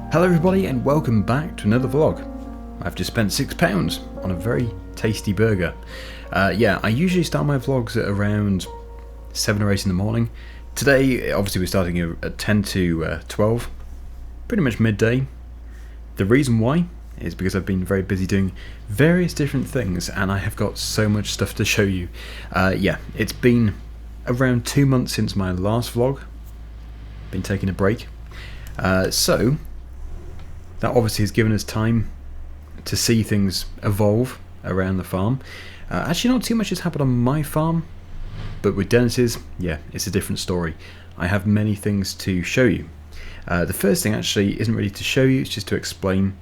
Hello everybody and welcome back to another vlog. I've just spent £6 on a very tasty burger. I usually start my vlogs at around 7 or 8 in the morning. Today, obviously we're starting at 10 to 12, pretty much midday. The reason why is because I've been very busy doing various different things and I have got so much stuff to show you. It's been around 2 months since my last vlog. Been taking a break. So that obviously has given us time to see things evolve around the farm. Actually not too much has happened on my farm, but with Dennis's, it's a different story. I have many things to show you. The first thing actually isn't really to show you, it's just to explain.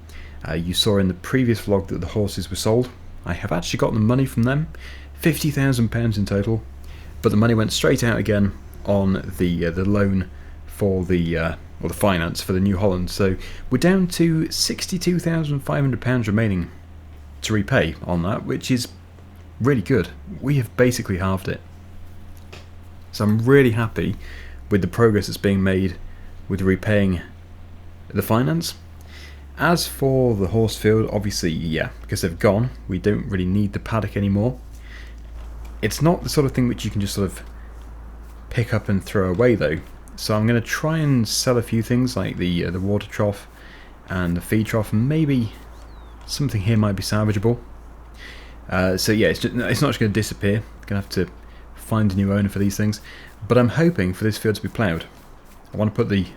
You saw in the previous vlog that the horses were sold. I have actually got the money from them, £50,000 in total, but the money went straight out again on the loan for the finance for the New Holland. So we're down to £62,500 remaining to repay on that, which is really good. We have basically halved it. So I'm really happy with the progress that's being made with repaying the finance. As for the horse field, obviously, because they've gone, we don't really need the paddock anymore. It's not the sort of thing which you can just sort of pick up and throw away though. So I'm going to try and sell a few things like the water trough and the feed trough, and maybe something here might be salvageable. It's not just going to disappear. I'm going to have to find a new owner for these things. But I'm hoping for this field to be ploughed. I want to put the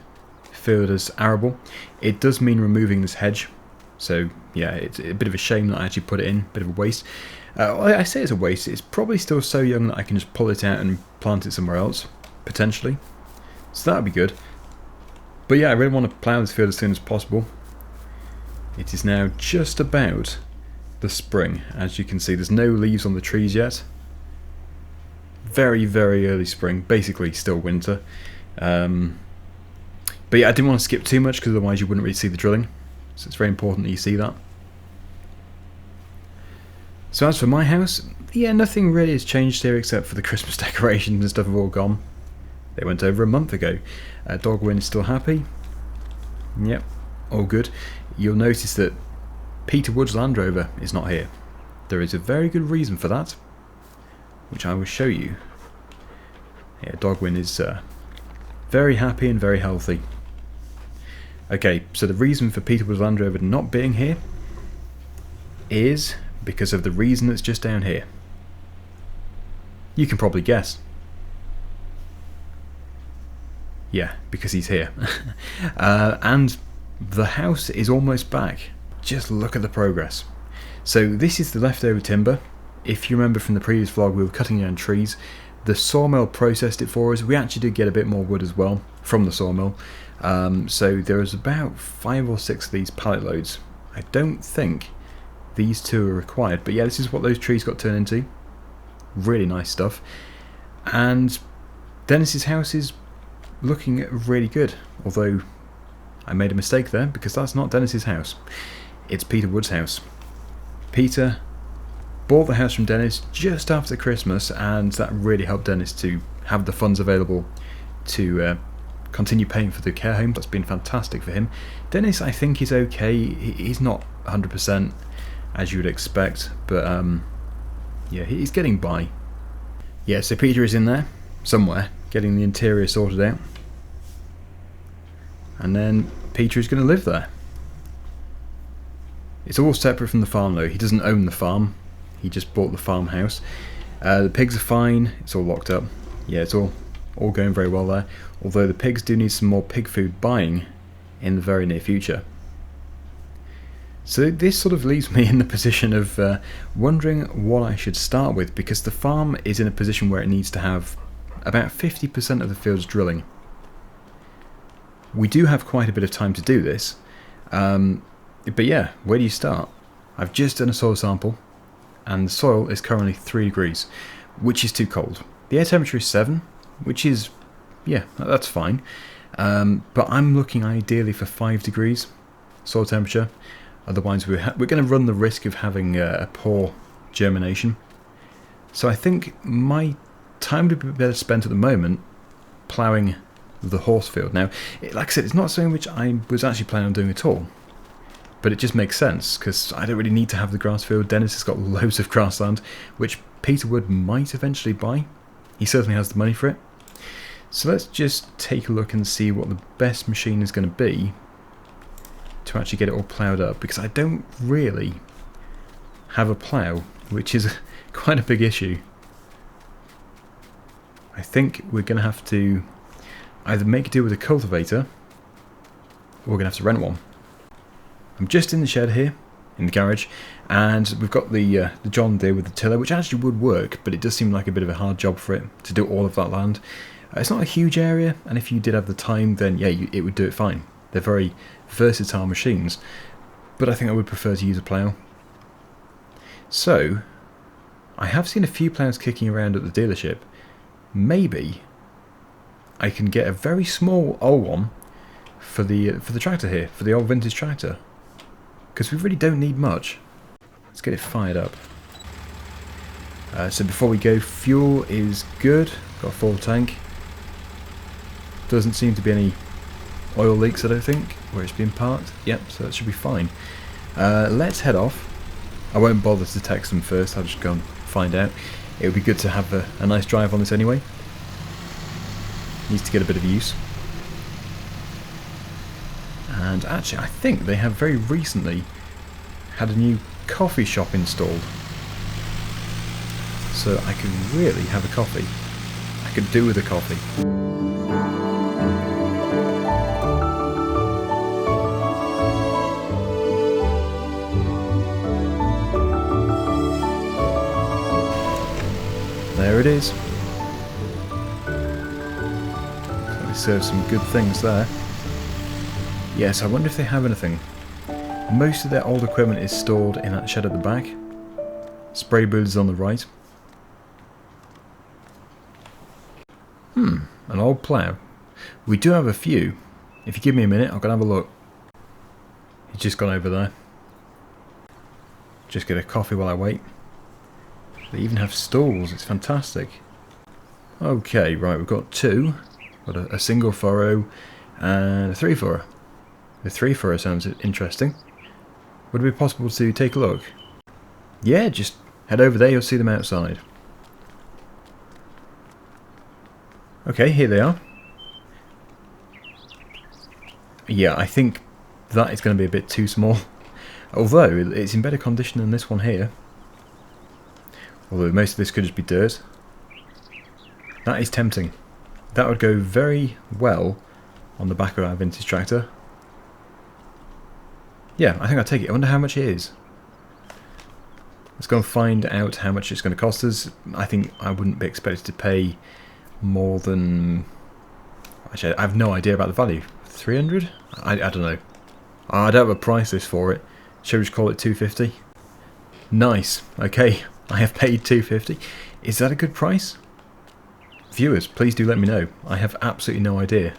field as arable. It does mean removing this hedge. So it's a bit of a shame that I actually put it in, a bit of a waste. I say it's a waste. It's probably still so young that I can just pull it out and plant it somewhere else, potentially. So that would be good. But I really want to plough this field as soon as possible. It is now just about the spring. As you can see, there's no leaves on the trees yet. Very, very early spring. Basically still winter. But I didn't want to skip too much because otherwise you wouldn't really see the drilling. So it's very important that you see that. So as for my house, nothing really has changed here except for the Christmas decorations and stuff have all gone. They went over a month ago. Daggerwin is still happy. Yep, all good. You'll notice that Peter Wood's Land Rover is not here. There is a very good reason for that, which I will show you. Daggerwin is very happy and very healthy. Okay, so the reason for Peter Wood's Land Rover not being here is because of the reason that's just down here. You can probably guess. Yeah, because he's here. And the house is almost back. Just look at the progress. So this is the leftover timber. If you remember from the previous vlog, we were cutting down trees. The sawmill processed it for us. We actually did get a bit more wood as well from the sawmill. So there was about 5 or 6 of these pallet loads. I don't think these 2 are required. But this is what those trees got turned into. Really nice stuff. And Dennis's house is looking really good, although I made a mistake there because that's not Dennis's house. It's Peter Wood's house. Peter bought the house from Dennis just after Christmas, and that really helped Dennis to have the funds available to continue paying for the care home. That's been fantastic for him. Dennis, I think, is okay. He's not 100% as you would expect, but he's getting by. So Peter is in there somewhere getting the interior sorted out, and then Peter is going to live there. It's all separate from the farm though. He doesn't own the farm, he just bought the farmhouse. The pigs are fine, it's all locked up. It's all going very well there, although the pigs do need some more pig food buying in the very near future. So this sort of leaves me in the position of wondering what I should start with, because the farm is in a position where it needs to have about 50% of the field's drilling. We do have quite a bit of time to do this, but where do you start? I've just done a soil sample, and the soil is currently 3 degrees, which is too cold. The air temperature is 7, which is, that's fine, but I'm looking ideally for 5 degrees soil temperature, otherwise we're going to run the risk of having a poor germination. So I think my time would be better spent at the moment ploughing the horse field. Now, like I said, it's not something which I was actually planning on doing at all. But it just makes sense, because I don't really need to have the grass field. Dennis has got loads of grassland, which Peter Wood might eventually buy. He certainly has the money for it. So let's just take a look and see what the best machine is going to be to actually get it all ploughed up, because I don't really have a plough, which is quite a big issue. I think we're going to have to either make a deal with a cultivator, or we're going to have to rent one. I'm just in the shed here, in the garage, and we've got the John Deere with the tiller, which actually would work, but it does seem like a bit of a hard job for it to do all of that land. It's not a huge area, and if you did have the time, then yeah, it would do it fine. They're very versatile machines, but I think I would prefer to use a plough. So, I have seen a few ploughs kicking around at the dealership. Maybe I can get a very small old one for the tractor here, for the old vintage tractor. Because we really don't need much. Let's get it fired up. So before we go, fuel is good. Got a full tank. Doesn't seem to be any oil leaks, I don't think, where it's been parked. Yep, so that should be fine. Let's head off. I won't bother to text them first, I'll just go and find out. It would be good to have a nice drive on this anyway. Needs to get a bit of use. And actually, I think they have very recently had a new coffee shop installed. So I can really have a coffee. I could do with a coffee. There it is. So it serves some good things there. Yes, I wonder if they have anything. Most of their old equipment is stored in that shed at the back. Spray booth is on the right. An old plough. We do have a few. If you give me a minute, I'll go and have a look. He's just gone over there. Just get a coffee while I wait. They even have stalls, it's fantastic. Okay, right, we've got two. Got a single furrow and a three furrow. The three furrow sounds interesting. Would it be possible to take a look? Yeah, just head over there, you'll see them outside. Okay, here they are. Yeah, I think that is going to be a bit too small. Although, it's in better condition than this one here. Although most of this could just be dirt. That is tempting. That would go very well on the back of our vintage tractor. Yeah, I think I'll take it. I wonder how much it is. Let's go and find out how much it's going to cost us. I think I wouldn't be expected to pay more than... Actually, I have no idea about the value. 300? I don't know. I don't have a price list for it. Shall we just call it 250? Nice. Okay, I have paid 250. Is that a good price? Viewers, please do let me know. I have absolutely no idea.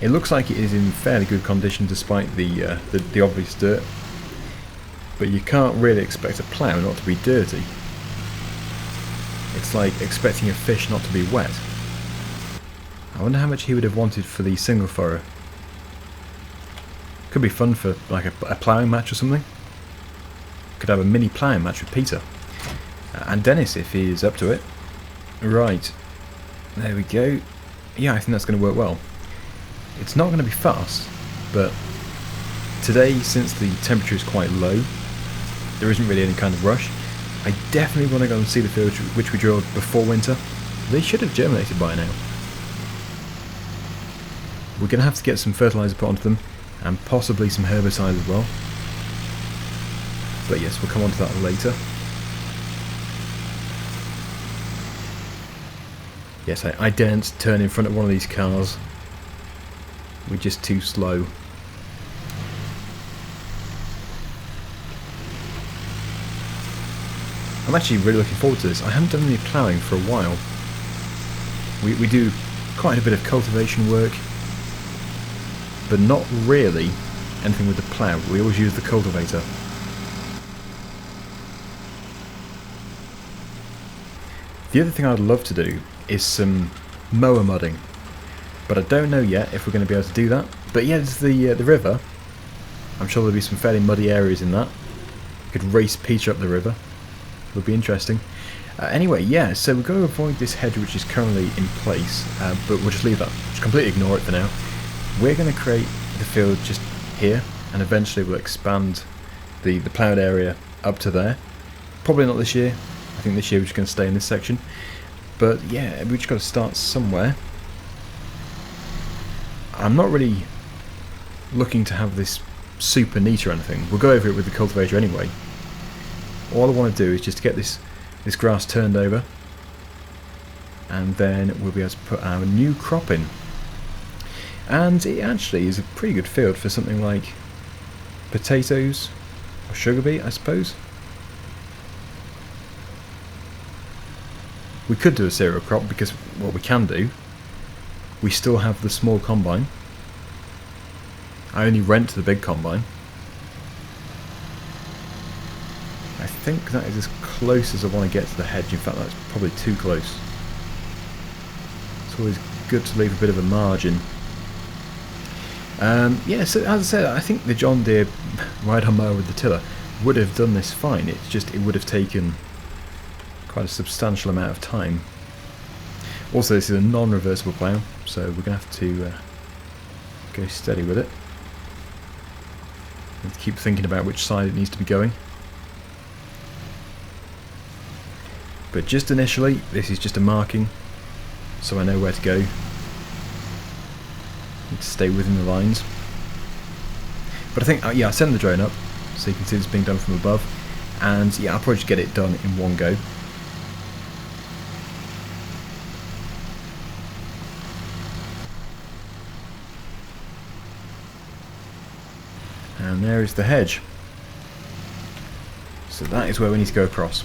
It looks like it is in fairly good condition despite the obvious dirt. But you can't really expect a plough not to be dirty. It's like expecting a fish not to be wet. I wonder how much he would have wanted for the single furrow. Could be fun for like a ploughing match or something. Could have a mini ploughing match with Peter. And Dennis if he is up to it. Right. There we go. Yeah, I think that's going to work well. It's not going to be fast, but today, since the temperature is quite low, there isn't really any kind of rush. I definitely want to go and see the fields which we drilled before winter. They should have germinated by now. We're going to have to get some fertiliser put onto them, and possibly some herbicide as well. But yes, we'll come on to that later. Yes, I daren't turn in front of one of these cars. We're just too slow. I'm actually really looking forward to this. I haven't done any ploughing for a while. We do quite a bit of cultivation work, but not really anything with the plough. We always use the cultivator. The other thing I'd love to do is some mower mudding. but I don't know yet if we're going to be able to do that. But yeah, there's the river. I'm sure there'll be some fairly muddy areas in that. You could race Peter up the river. It would be interesting. Anyway, yeah, so we've got to avoid this hedge which is currently in place, but we'll just leave that. Just completely ignore it for now. We're going to create the field just here, and eventually we'll expand the ploughed area up to there. Probably not this year. I think this year we're just going to stay in this section. But yeah, we've just got to start somewhere. I'm not really looking to have this super neat or anything. We'll go over it with the cultivator anyway. All I want to do is just get this grass turned over, and then we'll be able to put our new crop in. And it actually is a pretty good field for something like potatoes or sugar beet, I suppose. We could do a cereal crop because what we can do, we still have the small combine. I only rent the big combine. I think that is as close as I want to get to the hedge. In fact, that's probably too close. It's always good to leave a bit of a margin. Yeah, so as I said, I think the John Deere ride-on mower with the tiller would have done this fine. It's just, it would have taken quite a substantial amount of time. Also, this is a non-reversible plough, so we're going to have to go steady with it. And keep thinking about which side it needs to be going. But just initially, this is just a marking, so I know where to go. Need to stay within the lines. But I think, yeah, I sent the drone up, so you can see this being done from above. And yeah, I'll probably just get it done in one go. And there is the hedge. So that is where we need to go across.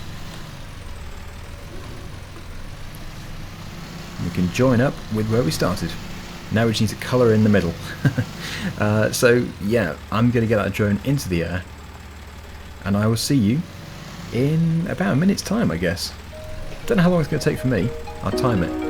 We can join up with where we started. Now we just need to colour in the middle. So yeah, I'm going to get that drone into the air, and I will see you in about a minute's time, I guess. Don't know how long it's going to take for me. I'll time it.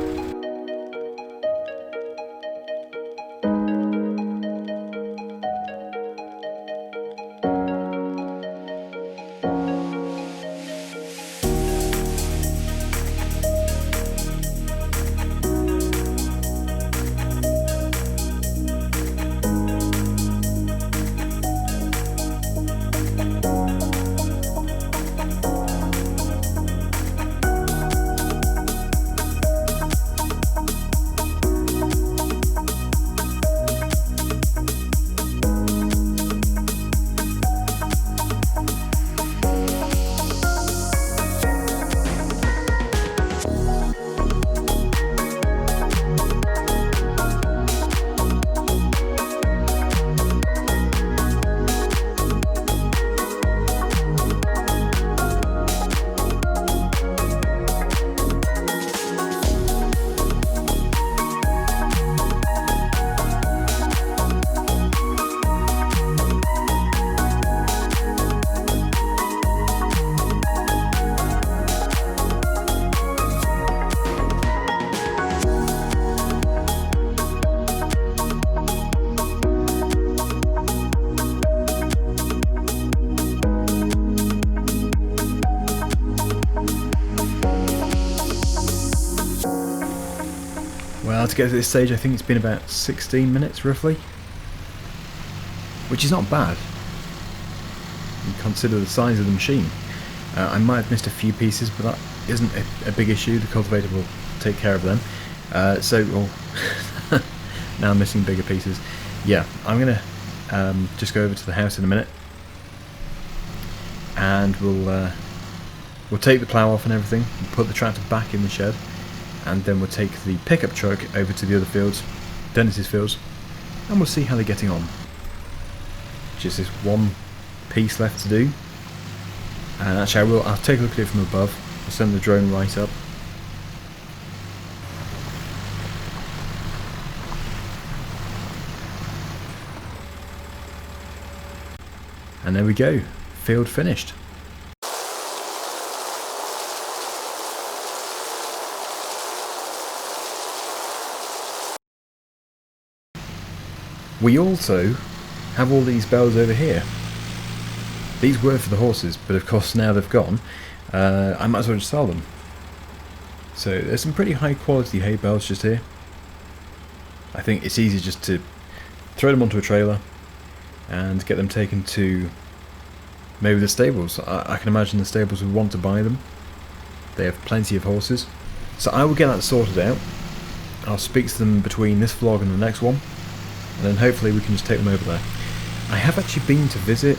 Well, to get to this stage, I think it's been about 16 minutes roughly, which is not bad. You consider the size of the machine. I might have missed a few pieces, but that isn't a big issue. The cultivator will take care of them. Now I'm missing bigger pieces. Yeah, I'm gonna just go over to the house in a minute, and we'll take the plough off and everything, and put the tractor back in the shed, and then we'll take the pickup truck over to the other fields, Dennis's fields, and we'll see how they're getting on. Just this one piece left to do, and actually I'll take a look at it from above. I'll send the drone right up. And there we go, field finished. We also have all these bales over here. These were for the horses, but of course now they've gone. I might as well just sell them. So there's some pretty high quality hay bales just here. I think it's easy just to throw them onto a trailer and get them taken to maybe the stables. I can imagine the stables would want to buy them. They have plenty of horses. So I will get that sorted out. I'll speak to them between this vlog and the next one, and then hopefully we can just take them over there. I have actually been to visit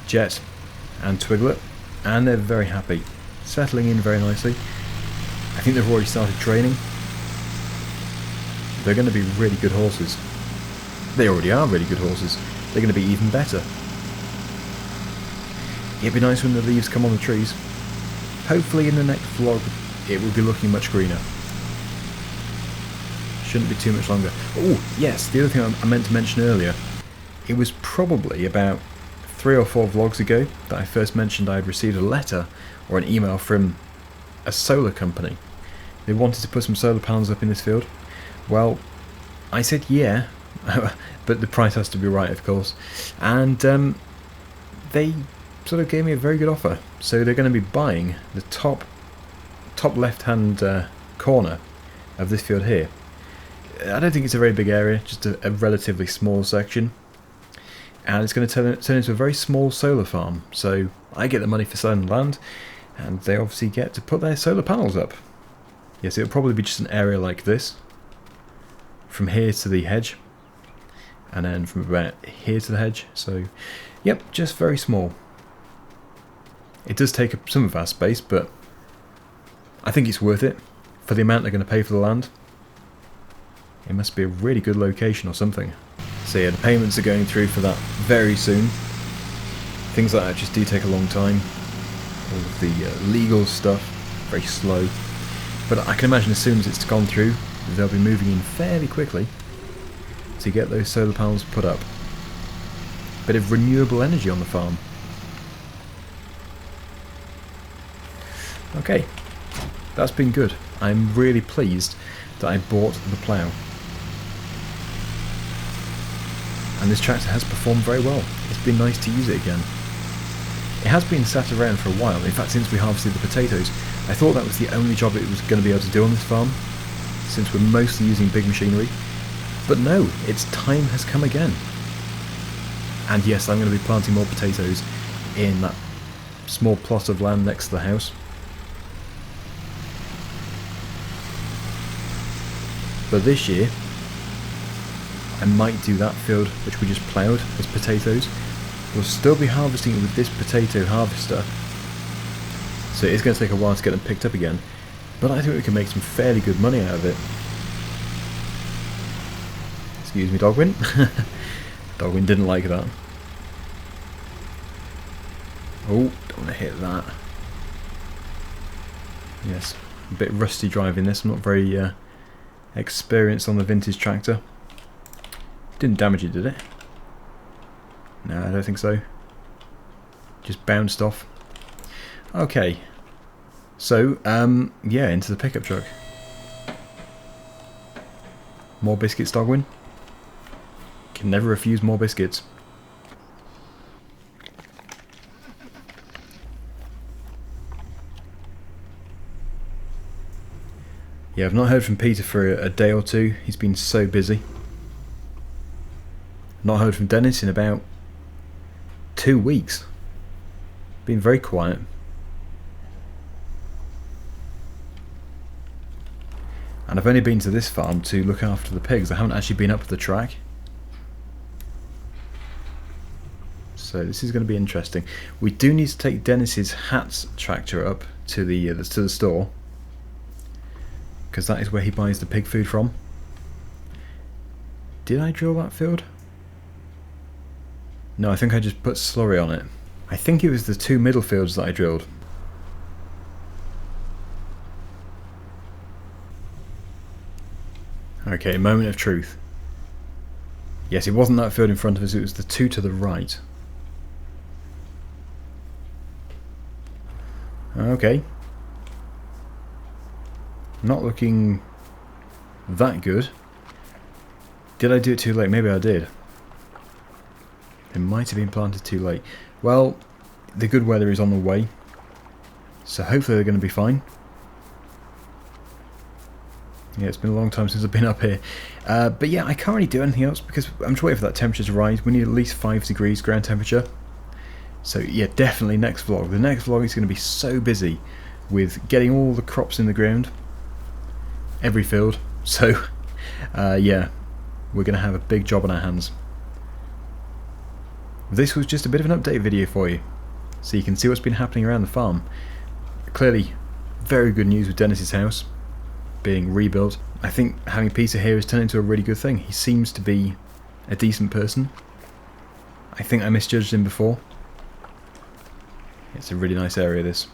Jet and Twiglet, and they're very happy, settling in very nicely. I think they've already started training. They're going to be really good horses. They already are really good horses. They're going to be even better. It'd be nice when the leaves come on the trees. Hopefully in the next vlog it will be looking much greener. Shouldn't be too much longer. Oh yes, the other thing I meant to mention earlier. It was probably about 3 or 4 vlogs ago that I first mentioned I had received a letter or an email from a solar company. They wanted to put some solar panels up in this field. Well, I said yeah, but the price has to be right, of course. And they sort of gave me a very good offer. So they're going to be buying the top left-hand corner of this field here. I don't think it's a very big area, just a relatively small section. And it's going to turn into a very small solar farm. So I get the money for selling the land, and they obviously get to put their solar panels up. Yes, it'll probably be just an area like this, from here to the hedge, and then from about here to the hedge. So, yep, just very small. It does take up some of our space, but I think it's worth it for the amount they're going to pay for the land. It must be a really good location or something. So yeah, the payments are going through for that very soon. Things like that just do take a long time. All of the legal stuff, very slow. But I can imagine as soon as it's gone through, they'll be moving in fairly quickly to get those solar panels put up. Bit of renewable energy on the farm. Okay, that's been good. I'm really pleased that I bought the plough. And this tractor has performed very well. It's been nice to use it again. It has been sat around for a while. In fact, since we harvested the potatoes, I thought that was the only job it was going to be able to do on this farm, since we're mostly using big machinery. But no, its time has come again. And yes, I'm going to be planting more potatoes in that small plot of land next to the house. But this year, I might do that field which we just ploughed as potatoes. We'll still be harvesting it with this potato harvester, so it is going to take a while to get them picked up again, but I think we can make some fairly good money out of it. Excuse me, Daggerwin. Daggerwin didn't like that. Oh, don't want to hit that. Yes, a bit rusty driving this. I'm not very experienced on the vintage tractor. Didn't damage it, did it? No, I don't think so. Just bounced off. Okay. So, yeah, into the pickup truck. More biscuits, Daggerwin. Can never refuse more biscuits. Yeah, I've not heard from Peter for a day or two. He's been so busy. Not heard from Dennis in about 2 weeks. Been very quiet. And I've only been to this farm to look after the pigs. I haven't actually been up the track. So this is going to be interesting. We do need to take Dennis's Hats tractor up to the store, because that is where he buys the pig food from. Did I drill that field? No, I think I just put slurry on it. I think it was the 2 middle fields that I drilled. Okay, moment of truth. Yes, it wasn't that field in front of us, it was the 2 to the right. Okay. Not looking that good. Did I do it too late? Maybe I did. It might have been planted too late. Well, the good weather is on the way, so hopefully they're going to be fine. Yeah, it's been a long time since I've been up here. But yeah, I can't really do anything else because I'm just waiting for that temperature to rise. We need at least 5 degrees ground temperature. So yeah, definitely next vlog. The next vlog is going to be so busy with getting all the crops in the ground. Every field. So yeah, we're going to have a big job on our hands. This was just a bit of an update video for you, so you can see what's been happening around the farm. Clearly, very good news with Dennis's house being rebuilt. I think having Peter here has turned into a really good thing. He seems to be a decent person. I think I misjudged him before. It's a really nice area, this.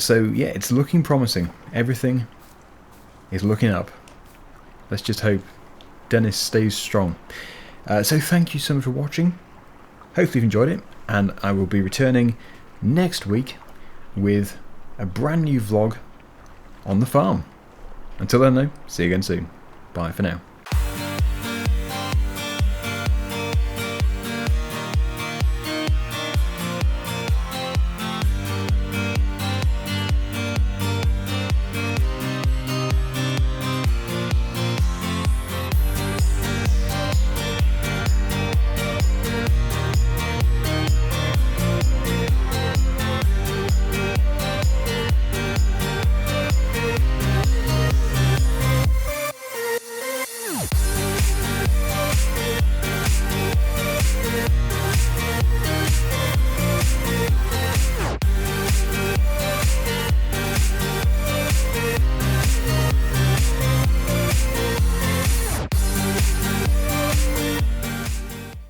So yeah, it's looking promising. Everything is looking up. Let's just hope Dennis stays strong. So thank you so much for watching. Hopefully you've enjoyed it, and I will be returning next week with a brand new vlog on the farm. Until then though, see you again soon. Bye for now.